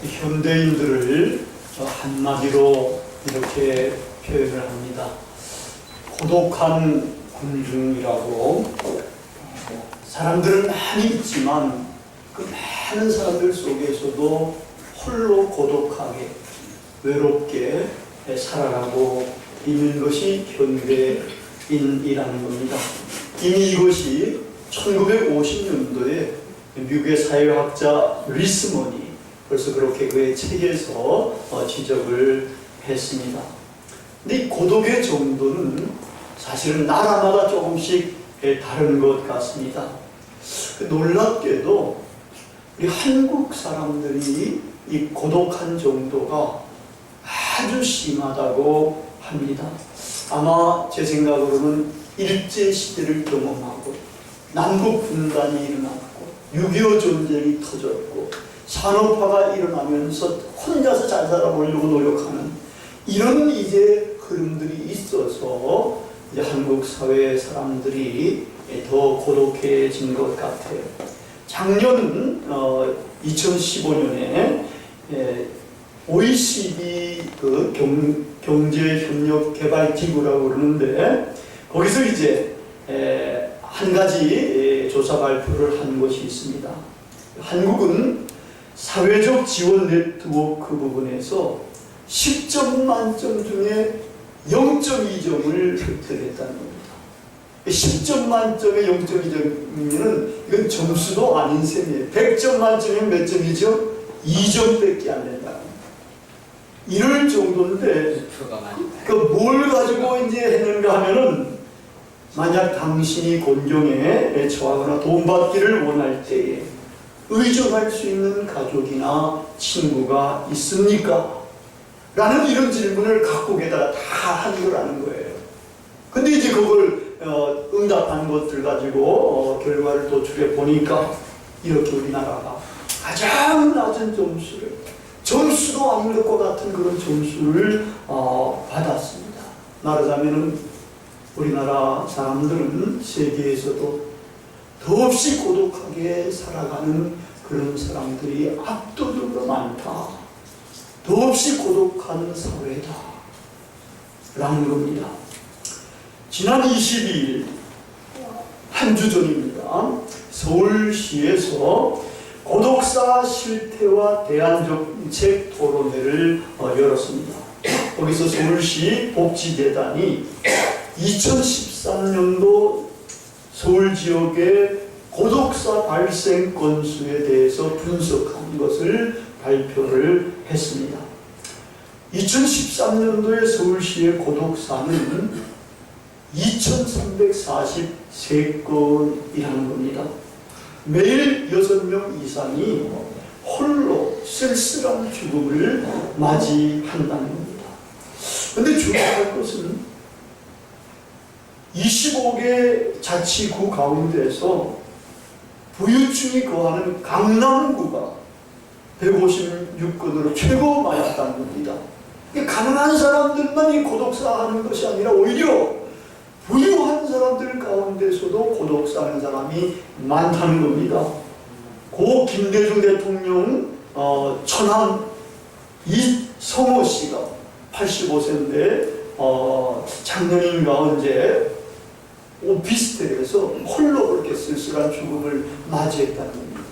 현대인들을 한마디로 이렇게 표현을 합니다. 고독한 군중이라고. 사람들은 많이 있지만 그 많은 사람들 속에서도 홀로 고독하게 외롭게 살아가고 있는 것이 현대인이라는 겁니다. 이미 이것이 1950년도에 미국의 사회학자 리스먼이 벌써 그렇게 그의 책에서 지적을 했습니다. 근데 이 고독의 정도는 사실은 나라마다 조금씩 다른 것 같습니다. 놀랍게도 우리 한국 사람들이 이 고독한 정도가 아주 심하다고 합니다. 아마 제 생각으로는 일제시대를 경험하고 남북 분단이 일어났고 6.25 전쟁이 터졌고 산업화가 일어나면서 혼자서 잘 살아보려고 노력하는 이런 이제 흐름들이 있어서 이제 한국 사회 사람들이 더 고독해진 것 같아요. 작년 2015년에 OECD 그 경제협력개발기구라고 그러는데 거기서 이제 한 가지 조사 발표를 한 것이 있습니다. 한국은 사회적 지원 네트워크 부분에서 10점 만점 중에 0.2점을 획득했다는 겁니다. 10점 만점에 0.2점이면 이건 점수도 아닌 셈이에요. 100점 만점에 몇 점이죠? 2점밖에 안 된다. 이럴 정도인데 그 뭘 가지고 이제 했는가 하면은 만약 당신이 곤경에 처하거나 도움받기를 원할 때에 의존할 수 있는 가족이나 친구가 있습니까? 라는 이런 질문을 각국에다가 다 한 거라는 거예요. 근데 이제 그걸 응답한 것들 가지고 결과를 도출해 보니까 이렇게 우리나라가 가장 낮은 점수도 아닌 것과 같은 그런 점수를 받았습니다. 말하자면은 우리나라 사람들은 세계에서도 더없이 고독하게 살아가는 그런 사람들이 압도적으로 많다. 더없이 고독한 사회다. 라는 겁니다. 지난 22일 한 주 전입니다. 서울시에서 고독사 실태와 대안정책 토론회를 열었습니다. 거기서 서울시 복지재단이 2013년도 서울 지역의 고독사 발생 건수에 대해서 분석한 것을 발표를 했습니다. 2013년도에 서울시의 고독사는 2343건이라는 겁니다. 매일 6명 이상이 홀로 쓸쓸한 죽음을 맞이한다는 겁니다. 그런데 중요한 것은 25개 자치구 가운데서 부유층이 거하는 강남구가 156건으로 최고 많았다는 겁니다. 가난한 사람들만 이 고독사하는 것이 아니라 오히려 부유한 사람들 가운데서도 고독사하는 사람이 많다는 겁니다. 고 김대중 대통령 처남 이성호 씨가 85세인데 작년인가 언제 오피스텔에서 홀로 그렇게 쓸쓸한 죽음을 맞이했다는 겁니다.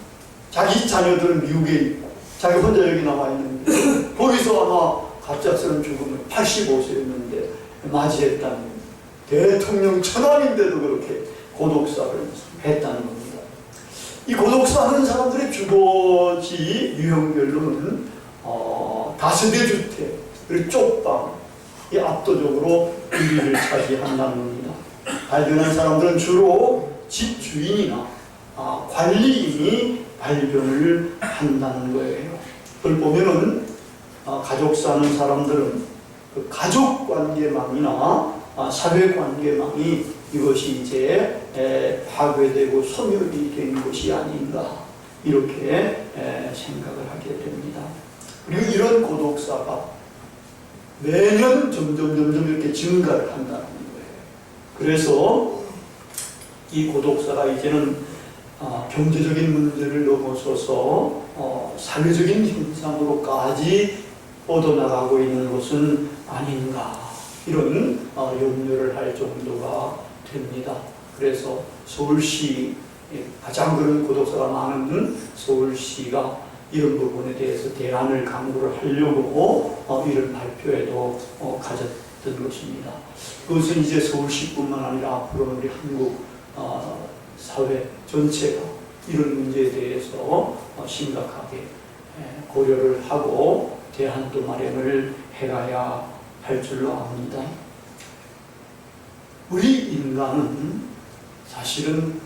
자기 자녀들은 미국에 있고 자기 혼자 여기 나와 있는데 거기서 아마 갑작스러운 죽음을 85세였는데 맞이했다는 겁니다. 대통령 처남인데도 그렇게 고독사를 했다는 겁니다. 이 고독사하는 사람들의 주거지 유형별로는 다세대 주택 그리고 쪽방이 압도적으로 1위를 차지한다는 겁니다. 발견한 사람들은 주로 집 주인이나 관리인이 발견을 한다는 거예요. 그걸 보면은 가족 사는 사람들은 그 가족 관계망이나 사회 관계망이 이것이 이제 파괴되고 소멸이 된 것이 아닌가 이렇게 생각을 하게 됩니다. 그리고 이런 고독사가 매년 점점 이렇게 증가를 한다는 거예요. 그래서 이 고독사가 이제는 경제적인 문제를 넘어서서 사회적인 현상으로까지 뻗어나가고 있는 것은 아닌가, 이런 염려를 할 정도가 됩니다. 그래서 서울시, 가장 그런 고독사가 많은 서울시가 이런 부분에 대해서 대안을 강구를 하려고 이런 발표에도 가졌던 것입니다. 그것은 이제 서울시뿐만 아니라 앞으로 우리 한국 사회 전체가 이런 문제에 대해서 심각하게 고려를 하고 대안도 마련을 해가야 할 줄로 압니다. 우리 인간은 사실은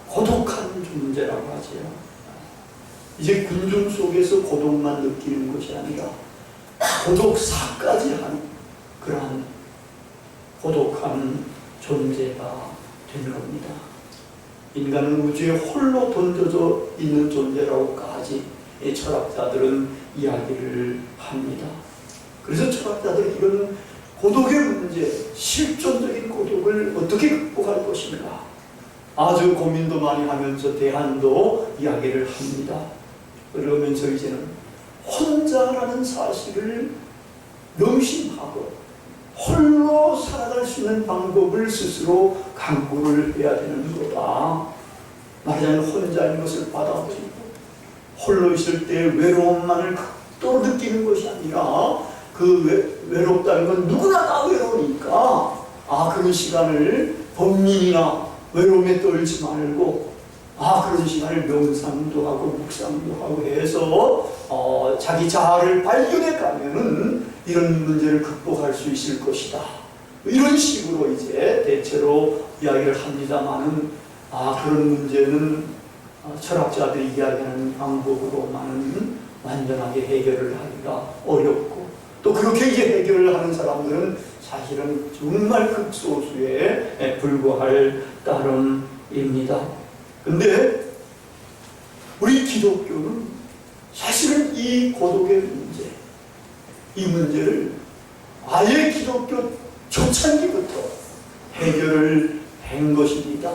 고독한 존재라고 하죠. 이제 군중 속에서 고독만 느끼는 것이 아니라 고독사까지 하는 그러한 고독한 존재가 된 겁니다. 인간은 우주에 홀로 던져져 있는 존재라고까지 철학자들은 이야기를 합니다. 그래서 철학자들은 이런 고독의 문제, 실존적인 고독을 어떻게 극복할 것인가 아주 고민도 많이 하면서 대안도 이야기를 합니다. 그러면서 이제는 혼자라는 사실을 명심하고 홀로 살아갈 수 있는 방법을 스스로 강구를 해야 되는 거다. 말하자면 혼자인 것을 받아들이고 홀로 있을 때 외로움만을 극도로 느끼는 것이 아니라 그 외롭다는 건 누구나 다 외로우니까 그런 시간을 범민이나 외로움에 떨지 말고 그런 시간을 명상도 하고 묵상도 하고 해서 자기 자아를 발견해 가면은 이런 문제를 극복할 수 있을 것이다. 이런 식으로 이제 대체로 이야기를 합니다만은 그런 문제는 철학자들이 이야기하는 방법으로만은 완전하게 해결을 하기가 어렵고 또 그렇게 이제 해결을 하는 사람들은 사실은 정말 극소수에 불과할 따름입니다. 근데 우리 기독교는 사실은 이 고독의 문제, 이 문제를 아예 기독교 초창기부터 해결을 한 것입니다.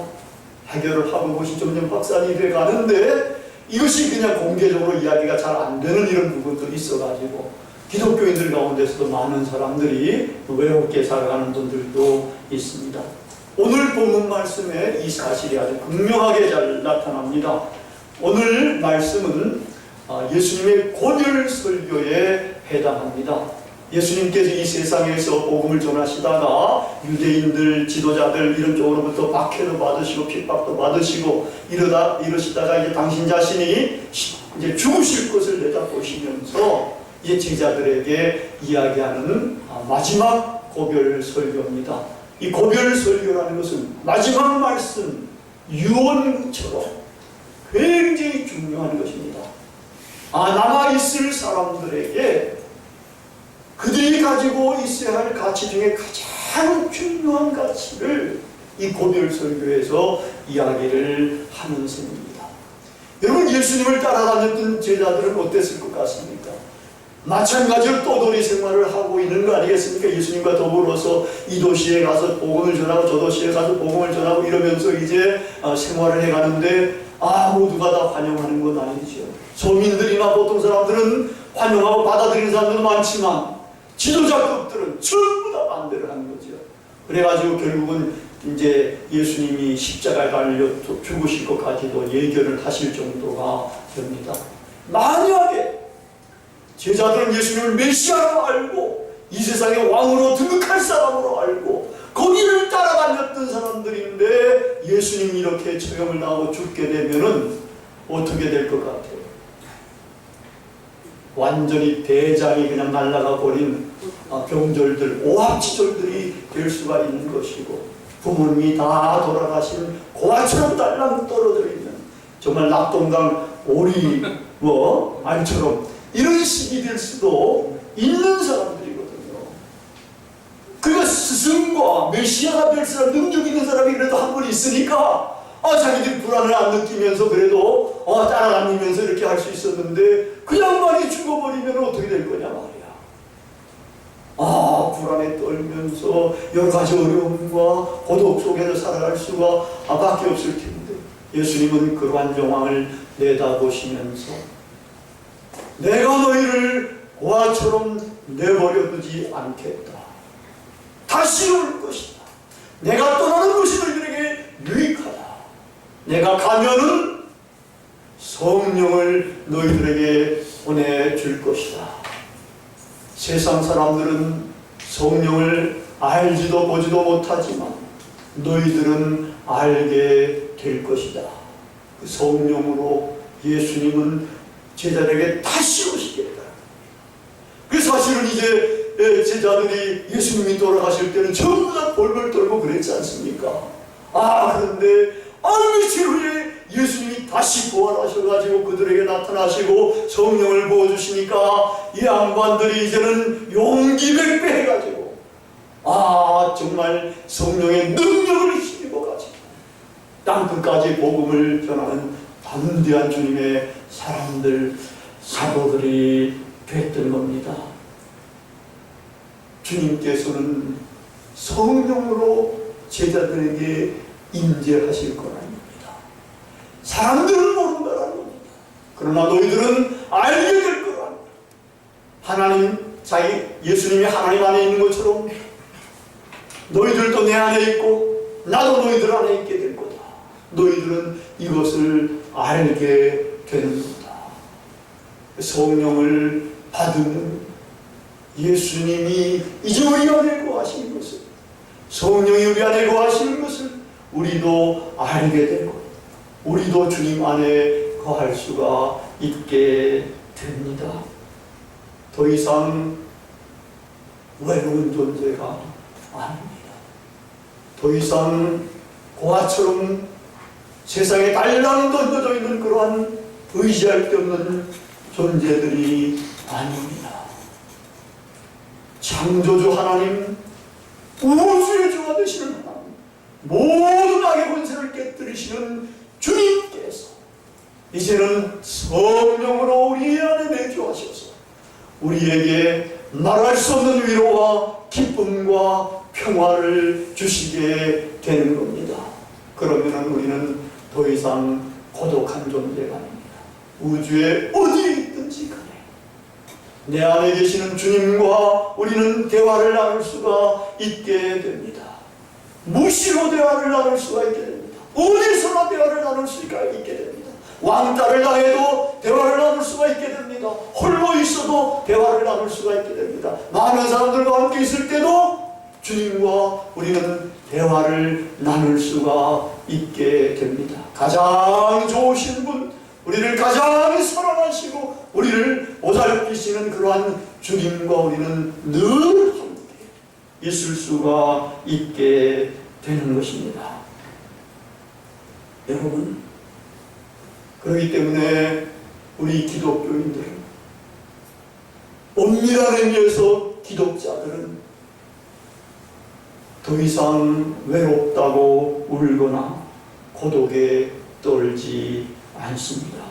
해결을 하고 것이 점점 확산이 돼 가는데 이것이 그냥 공개적으로 이야기가 잘 안 되는 이런 부분들이 있어가지고 기독교인들 가운데서도 많은 사람들이 외롭게 살아가는 분들도 있습니다. 오늘 본문 말씀에 이 사실이 아주 극명하게 잘 나타납니다. 오늘 말씀은 예수님의 고별 설교에 해당합니다. 예수님께서 이 세상에서 복음을 전하시다가 유대인들, 지도자들 이런 쪽으로부터 박해도 받으시고 핍박도 받으시고 이러시다가 이제 당신 자신이 이제 죽으실 것을 내다보시면서 이제 제자들에게 이야기하는 마지막 고별 설교입니다. 이 고별 설교라는 것은 마지막 말씀, 유언처럼 굉장히 중요한 것입니다. 남아있을 사람들에게 그들이 가지고 있어야 할 가치 중에 가장 중요한 가치를 이 고별 설교에서 이야기를 하는 셈입니다. 여러분, 예수님을 따라다녔던 제자들은 어땠을 것 같습니까? 마찬가지로 떠돌이 생활을 하고 있는 거 아니겠습니까? 예수님과 더불어서 이 도시에 가서 복음을 전하고 저 도시에 가서 복음을 전하고 이러면서 이제 생활을 해가는데 모두가 다 환영하는 건 아니죠. 서민들이나 보통 사람들은 환영하고 받아들이는 사람들도 많지만 지도자급들은 전부 다 반대를 하는 거죠. 그래가지고 결국은 이제 예수님이 십자가에 달려 죽으실 것까지도 예견을 하실 정도가 됩니다. 만약에 제자들은 예수님을 메시아로 알고 이 세상의 왕으로 등극할 사람으로 알고 거기를 따라다녔던 사람들인데 예수님이 이렇게 처형을 당하고 죽게 되면은 어떻게 될 것 같아요? 완전히 대장이 그냥 날아가 버린 병졸들, 오합지졸들이 될 수가 있는 것이고 부모님이 다 돌아가신 고아처럼 딸랑 떨어져 있는 정말 낙동강 오리 알처럼 이런 식이 될 수도 있는 사람들이거든요. 그러니까 스승과 메시아가 될 사람, 능력 있는 사람이 그래도 한 분 있으니까 자기들이 불안을 안 느끼면서 그래도 따라다니면서 이렇게 할 수 있었는데 그 양반이 죽어버리면 어떻게 될 거냐 말이야. 불안에 떨면서 여러 가지 어려움과 고독 속에서 살아갈 수가 밖에 없을 텐데 예수님은 그러한 정황을 내다보시면서 내가 너희를 고아처럼 내버려두지 않겠다. 다시 올 것이다. 내가 떠나는 것이 너희들에게 유익하다. 내가 가면은 성령을 너희들에게 보내줄 것이다. 세상 사람들은 성령을 알지도 보지도 못하지만 너희들은 알게 될 것이다. 그 성령으로 예수님은 제자들에게 다시 오시겠다. 그 사실은 이제 제자들이 예수님이 돌아가실 때는 전부 다 벌벌 떨고 그랬지 않습니까? 그런데 며칠 후에 예수님이 다시 부활하셔가지고 그들에게 나타나시고 성령을 부어주시니까 이 양반들이 이제는 용기백배 해가지고 정말 성령의 능력을 힘입어가지고 땅끝까지 복음을 전하는 담대한 주님의 사람들, 사도들이 됐던 겁니다. 주님께서는 성령으로 제자들에게 임재하실 거라는 겁니다. 사람들은 모른다라는 겁니다. 그러나 너희들은 알게 될 거라는 겁니다. 하나님, 예수님이 하나님 안에 있는 것처럼 너희들도 내 안에 있고 나도 너희들 안에 있게 될 거다. 너희들은 이것을 알게 되는 거다. 성령을 받으면 예수님이 이제 우리 안에 거하시는 것을, 성령이 우리 안에 거하시는 것을 우리도 알게 될 겁니다. 우리도 주님 안에 거할 수가 있게 됩니다. 더 이상 외로운 존재가 아닙니다. 더 이상 고아처럼 세상에 달랑 던져져 있는 그러한 의지할 데 없는 존재들이 아닙니다. 창조주 하나님, 우주의 주가 되시는 하나님, 모든 악의 권세를 깨뜨리시는 주님께서 이제는 성령으로 우리 안에 내주하셔서 우리에게 말할 수 없는 위로와 기쁨과 평화를 주시게 되는 겁니다. 그러면 우리는 더 이상 고독한 존재가 아닙니다. 우주에 어디에 있든지 간에 내 안에 계시는 주님과 우리는 대화를 나눌 수가 있게 됩니다. 무시로 대화를 나눌 수가 있게 됩니다. 어디서나 대화를 나눌 수가 있게 됩니다. 왕따를 당해도 대화를 나눌 수가 있게 됩니다. 홀로 있어도 대화를 나눌 수가 있게 됩니다. 많은 사람들과 함께 있을 때도 주님과 우리는 대화를 나눌 수가 있게 됩니다. 가장 좋으신 분, 우리를 가장 사랑하시고 우리를 보살피시는 그러한 주님과 우리는 늘 함께 있을 수가 있게 되는 것입니다. 여러분, 그렇기 때문에 우리 기독교인들은, 엄밀한 의미에서 기독자들은 더 이상 외롭다고 울거나 고독에 떨지 않습니다.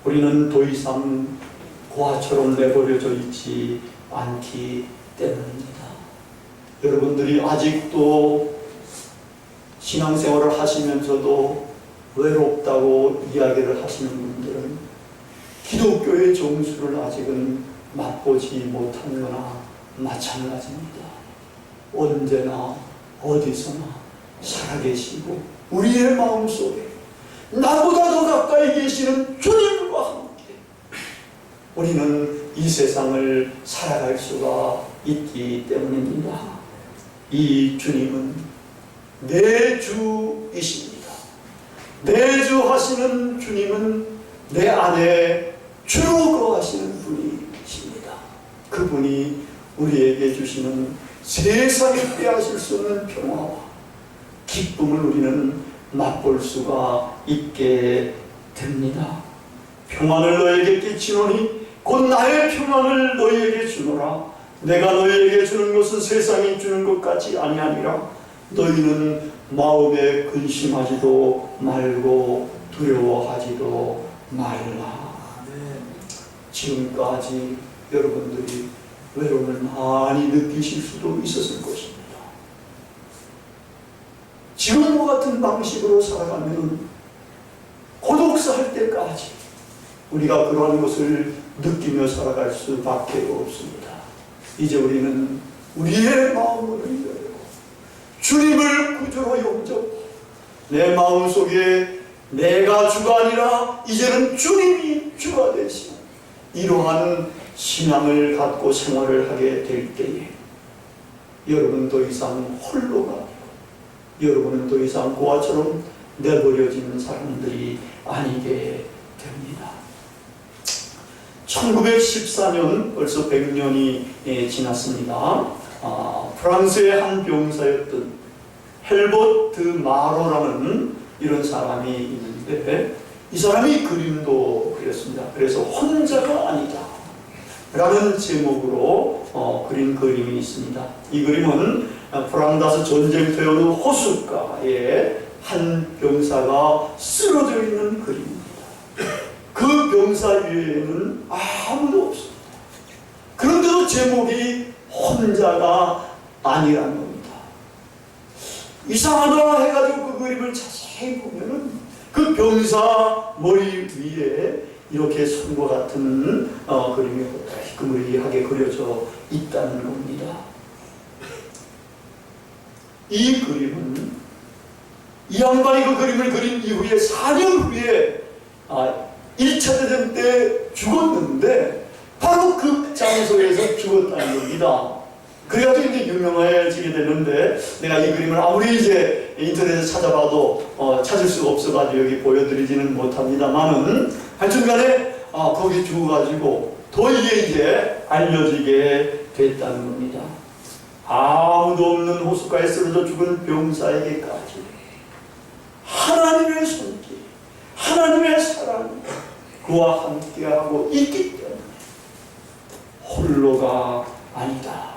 우리는 더 이상 고아처럼 내버려져 있지 않기 때문입니다. 여러분들이 아직도 신앙생활을 하시면서도 외롭다고 이야기를 하시는 분들은 기독교의 정수를 아직은 맛보지 못한 거나 마찬가지입니다. 언제나 어디서나 살아계시고 우리의 마음속에 나보다 더 가까이 계시는 주님과 함께 우리는 이 세상을 살아갈 수가 있기 때문입니다. 이 주님은 내 주이십니다. 내 주 하시는 주님은 내 안에 주로 거하시는 분이십니다. 그분이 우리에게 주시는 세상에 빼앗을 수 없는 평화와 기쁨을 우리는 맛볼 수가 있게 됩니다. 평안을 너에게 끼치노니 곧 나의 평안을 너희에게 주노라. 내가 너희에게 주는 것은 세상이 주는 것 같이 아니하니라. 너희는 마음에 근심하지도 말고 두려워하지도 말라. 지금까지 여러분들이 외로움을 많이 느끼실 수도 있었을 것입니다. 지금과 같은 방식으로 살아가면 우리가 그러한 것을 느끼며 살아갈 수밖에 없습니다. 이제 우리는 우리의 마음을 열고 주님을 구주로 영접하고 내 마음속에 내가 주가 아니라 이제는 주님이 주가 되시는 이러한 신앙을 갖고 생활을 하게 될 때에 여러분 더 이상 홀로가 아니고 여러분은 더 이상 고아처럼 내버려지는 사람들이 아니게 됩니다. 1914년 벌써 100년이 지났습니다. 프랑스의 한 병사였던 헬버트 마로라는 이런 사람이 있는데 이 사람이 그림도 그렸습니다. 그래서 혼자가 아니다 라는 제목으로 그린 그림이 있습니다. 이 그림은 프랑다스 전쟁터에 오는 호숫가에 한 병사가 쓰러져 있는 그림입니다. 그 병사 위에는 아무도 없습니다. 그런데도 제목이 혼자가 아니라는 겁니다. 이상하다 해가지고 그 그림을 자세히 보면은 그 병사 머리 위에 이렇게 손과 같은 그림이 그물리하게 그려져 있다는 겁니다. 이 그림은 이 양반이 그 그림을 그린 이후에 4년 후에 1차 대전 때 죽었는데 바로 그 장소에서 죽었다는 겁니다. 그래가지고 이제 유명해지게 됐는데 내가 이 그림을 아무리 이제 인터넷에 찾아봐도 찾을 수가 없어가지고 여기 보여드리지는 못합니다만은 하여튼간에 거기 죽어가지고 더 이게 알려지게 됐다는 겁니다. 아무도 없는 호숫가에 쓰러져 죽은 병사에게까지 하나님의 손길, 하나님의 사랑이 그와 함께하고 있기 때문에 홀로가 아니다.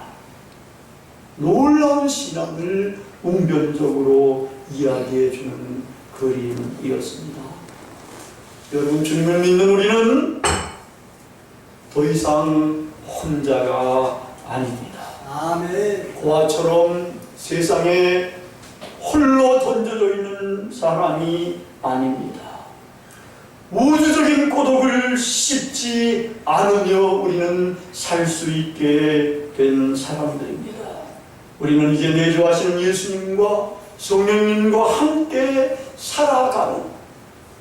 놀라운 신앙을 웅변적으로 이야기해주는 그림이었습니다. 여러분, 주님을 믿는 우리는 더 이상 혼자가 아닙니다. 아멘. 고아처럼 세상에 홀로 던져져 있는 사람이 아닙니다. 우주적인 고독을 씹지 않으며 우리는 살 수 있게 된 사람들입니다. 우리는 이제 내주하시는 예수님과 성령님과 함께 살아가는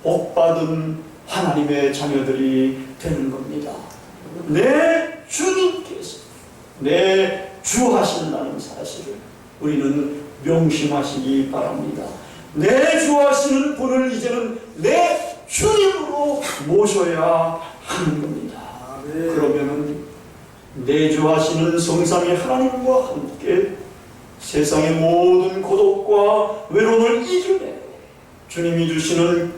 복받은 하나님의 자녀들이 되는 겁니다. 내 주님께서 내 주 하신다는 사실을 우리는 명심하시기 바랍니다. 내 주 하시는 분을 이제는 내 주님으로 모셔야 하는 겁니다. 그러면은 내주하시는 성삼위 하나님과 함께 세상의 모든 고독과 외로움을 이겨내 주님이 주시는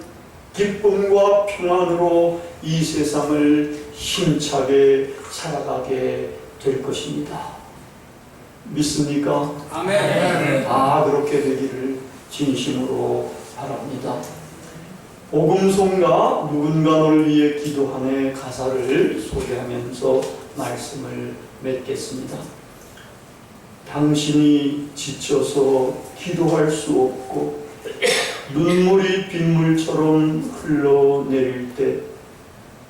기쁨과 평안으로 이 세상을 힘차게 살아가게 될 것입니다. 믿습니까? 아멘. 그렇게 되기를 진심으로 바랍니다. 복음송가 누군가 너를 위해 기도하네 가사를 소개하면서 말씀을 맺겠습니다. 당신이 지쳐서 기도할 수 없고 눈물이 빗물처럼 흘러내릴 때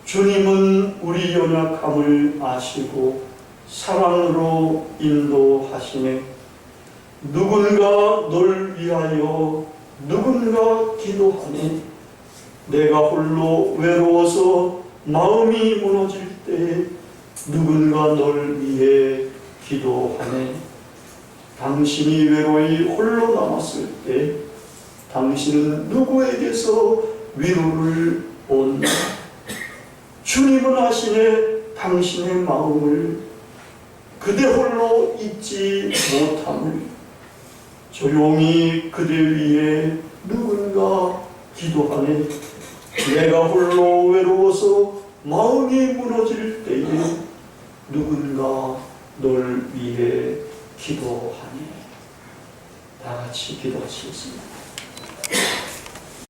주님은 우리 연약함을 아시고 사랑으로 인도하시네. 누군가 널 위하여 누군가 기도하네. 내가 홀로 외로워서 마음이 무너질 때 누군가 널 위해 기도하네. 당신이 외로이 홀로 남았을 때 당신은 누구에게서 위로를 얻나? 주님은 아시네. 당신의 마음을 그대 홀로 잊지 못함을. 조용히 그대 위에 누군가 기도하네. 내가 홀로 외로워서 마음이 무너질 때에 누군가 널 위해 기도하네. 다 같이 기도하시겠습니다.